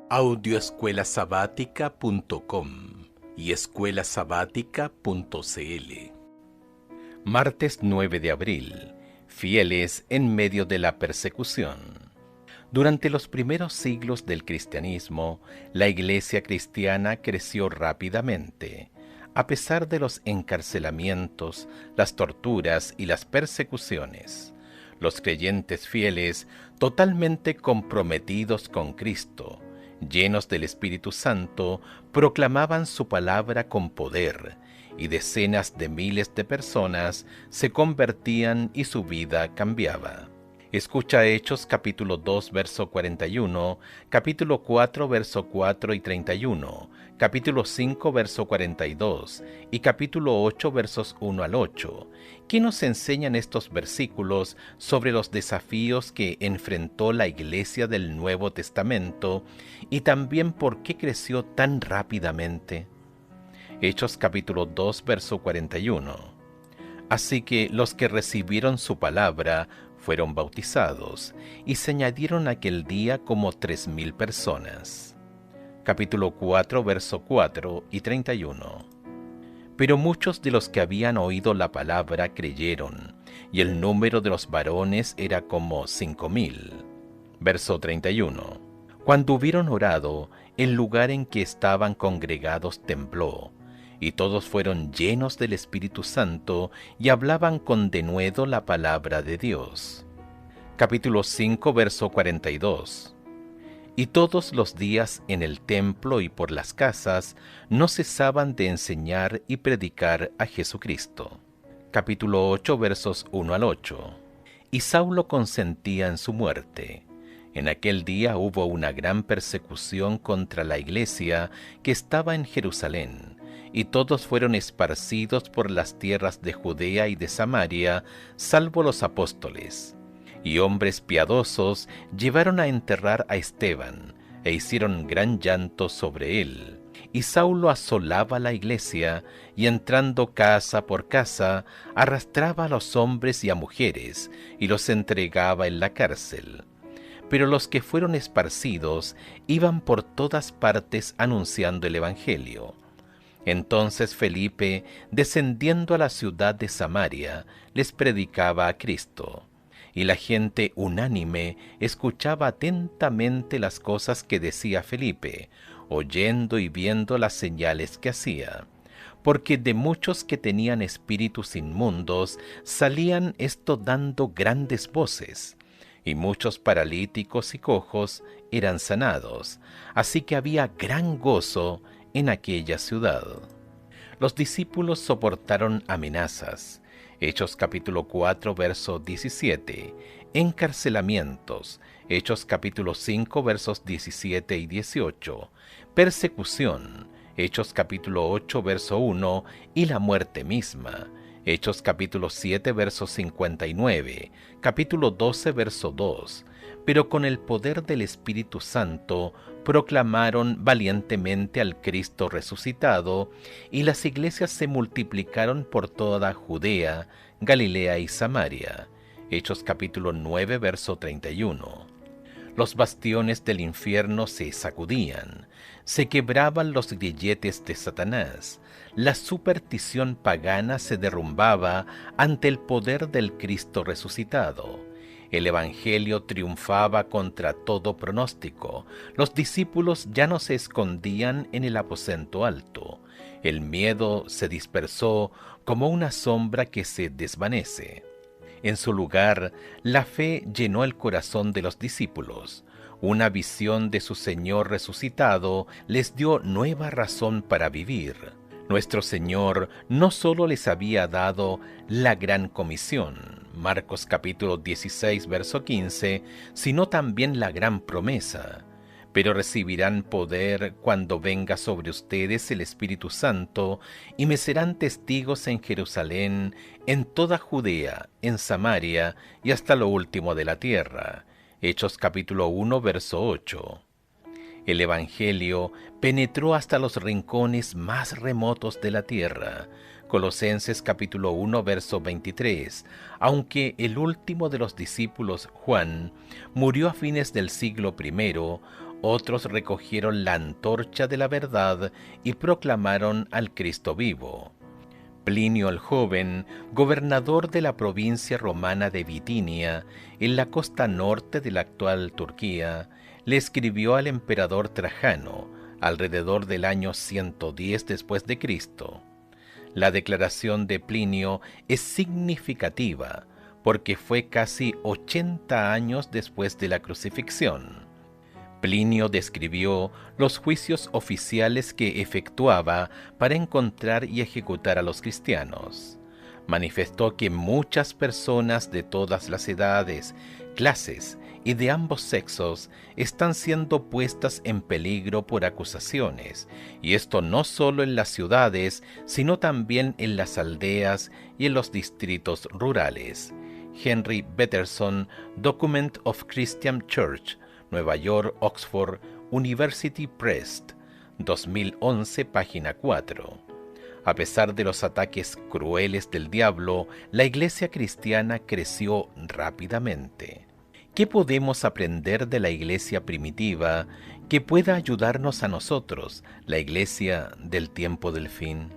Audioescuelasabática.com y escuelasabática.cl. Martes 9 de abril. Fieles en medio de la persecución. Durante los primeros siglos del cristianismo, la iglesia cristiana creció rápidamente. A pesar de los encarcelamientos, las torturas y las persecuciones, los creyentes fieles, totalmente comprometidos con Cristo, llenos del Espíritu Santo, proclamaban su palabra con poder, y decenas de miles de personas se convertían y su vida cambiaba. Escucha Hechos capítulo 2 verso 41, capítulo 4 verso 4 y 31, capítulo 5 verso 42 y capítulo 8 versos 1 al 8. ¿Qué nos enseñan estos versículos sobre los desafíos que enfrentó la iglesia del Nuevo Testamento y también por qué creció tan rápidamente? Hechos capítulo 2 verso 41. Así que los que recibieron su palabra fueron bautizados, y se añadieron aquel día como 3,000 personas. Capítulo 4, verso 4 y 31. Pero muchos de los que habían oído la palabra creyeron, y el número de los varones era como 5,000. Verso 31. Cuando hubieron orado, el lugar en que estaban congregados tembló, y todos fueron llenos del Espíritu Santo y hablaban con denuedo la palabra de Dios. Capítulo 5, verso 42. Y todos los días en el templo y por las casas no cesaban de enseñar y predicar a Jesucristo. Capítulo 8, versos 1 al 8. Y Saulo consentía en su muerte. En aquel día hubo una gran persecución contra la iglesia que estaba en Jerusalén, y todos fueron esparcidos por las tierras de Judea y de Samaria, salvo los apóstoles. Y hombres piadosos llevaron a enterrar a Esteban, e hicieron gran llanto sobre él. Y Saulo asolaba la iglesia, y entrando casa por casa, arrastraba a los hombres y a mujeres, y los entregaba en la cárcel. Pero los que fueron esparcidos iban por todas partes anunciando el evangelio. Entonces Felipe, descendiendo a la ciudad de Samaria, les predicaba a Cristo. Y la gente unánime escuchaba atentamente las cosas que decía Felipe, oyendo y viendo las señales que hacía. Porque de muchos que tenían espíritus inmundos salían esto dando grandes voces, y muchos paralíticos y cojos eran sanados, así que había gran gozo en aquella ciudad. Los discípulos soportaron amenazas. Hechos capítulo 4, verso 17. Encarcelamientos. Hechos capítulo 5, versos 17 y 18. Persecución. Hechos capítulo 8, verso 1. Y la muerte misma. Hechos capítulo 7, verso 59. Capítulo 12, verso 2. Pero con el poder del Espíritu Santo proclamaron valientemente al Cristo resucitado, y las iglesias se multiplicaron por toda Judea, Galilea y Samaria. Hechos capítulo 9, verso 31. Los bastiones del infierno se sacudían, se quebraban los grilletes de Satanás, la superstición pagana se derrumbaba ante el poder del Cristo resucitado. El Evangelio triunfaba contra todo pronóstico. Los discípulos ya no se escondían en el aposento alto. El miedo se dispersó como una sombra que se desvanece. En su lugar, la fe llenó el corazón de los discípulos. Una visión de su Señor resucitado les dio nueva razón para vivir. Nuestro Señor no solo les había dado la gran comisión, Marcos capítulo 16, verso 15, sino también la gran promesa. Pero recibirán poder cuando venga sobre ustedes el Espíritu Santo, y me serán testigos en Jerusalén, en toda Judea, en Samaria y hasta lo último de la tierra. Hechos capítulo 1, verso 8. El Evangelio penetró hasta los rincones más remotos de la tierra. Colosenses capítulo 1, verso 23. Aunque el último de los discípulos, Juan, murió a fines del siglo I, otros recogieron la antorcha de la verdad y proclamaron al Cristo vivo. Plinio el Joven, gobernador de la provincia romana de Bitinia, en la costa norte de la actual Turquía, le escribió al emperador Trajano, alrededor del año 110 después de Cristo. La declaración de Plinio es significativa porque fue casi 80 años después de la crucifixión. Plinio describió los juicios oficiales que efectuaba para encontrar y ejecutar a los cristianos. Manifestó que muchas personas de todas las edades, clases y de ambos sexos están siendo puestas en peligro por acusaciones, y esto no solo en las ciudades, sino también en las aldeas y en los distritos rurales. Henry Betterson, Document of Christian Church, Nueva York, Oxford University Press, 2011, página 4. A pesar de los ataques crueles del diablo, la iglesia cristiana creció rápidamente. ¿Qué podemos aprender de la iglesia primitiva que pueda ayudarnos a nosotros, la iglesia del tiempo del fin?